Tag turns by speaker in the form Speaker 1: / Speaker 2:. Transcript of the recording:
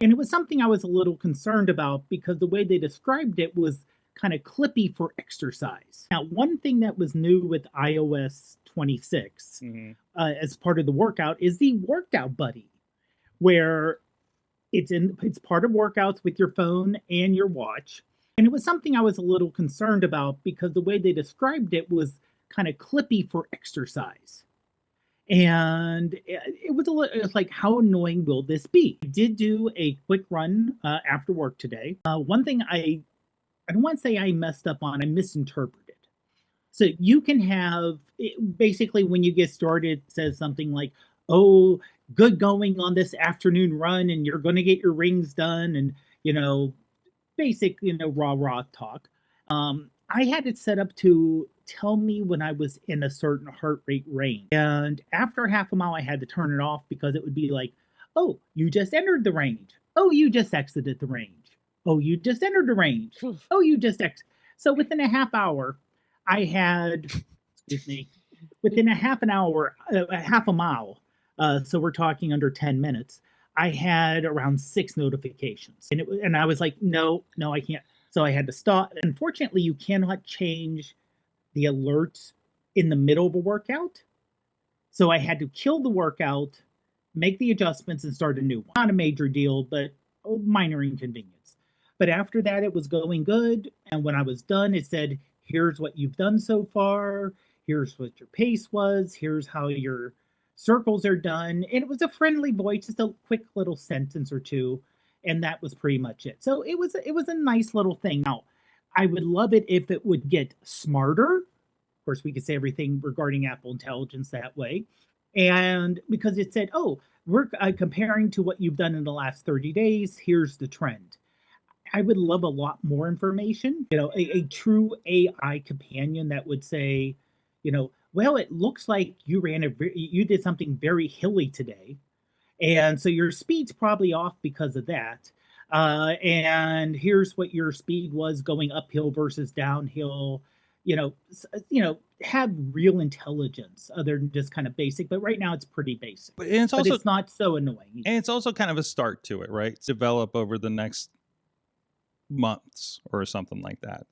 Speaker 1: And it was something I was a little concerned about because the way they described it was kind of clippy for exercise. Now, one thing that was new with iOS 26
Speaker 2: Hmm.
Speaker 1: as part of the workout is the workout buddy, where it's part of workouts with your phone and your watch. And it was something I was a little concerned about because the way they described it was kind of clippy for exercise. And it was it was like, how annoying will this be? I did do a quick run after work today. One thing I don't want to say I messed up on, I misinterpreted. So you can have basically when you get started, it says something like, "Oh, good going on this afternoon run, and you're going to get your rings done," and you know, basic rah rah talk. I had it set up to tell me when I was in a certain heart rate range, and after half a mile, I had to turn it off because it would be like, "Oh, you just entered the range. Oh, you just exited the range. Oh, you just entered the range. Oh, you just ex." So within a half hour, I had, excuse me, within a half an hour, a half a mile, so we're talking under 10 minutes, I had around six notifications. And I was like, no, no, I can't. So I had to stop. Unfortunately, you cannot change the alerts in the middle of a workout. So I had to kill the workout, make the adjustments, and start a new one. Not a major deal, but a minor inconvenience. But after that, it was going good. And when I was done, it said, here's what you've done so far. Here's what your pace was. Here's how your circles are done. And it was a friendly voice, just a quick little sentence or two. And that was pretty much it. So it was a nice little thing. Now, I would love it if it would get smarter. Of course, we could say everything regarding Apple Intelligence that way. And because it said, oh, we're comparing to what you've done in the last 30 days, here's the trend. I would love a lot more information, a true AI companion that would say, well, it looks like you did something very hilly today. And so your speed's probably off because of that. And here's what your speed was going uphill versus downhill. Have real intelligence other than just kind of basic. But right now it's pretty basic.
Speaker 2: But and it's
Speaker 1: But
Speaker 2: also
Speaker 1: it's not so annoying.
Speaker 2: and it's also kind of a start to it, right? Develop over the next months or something like that.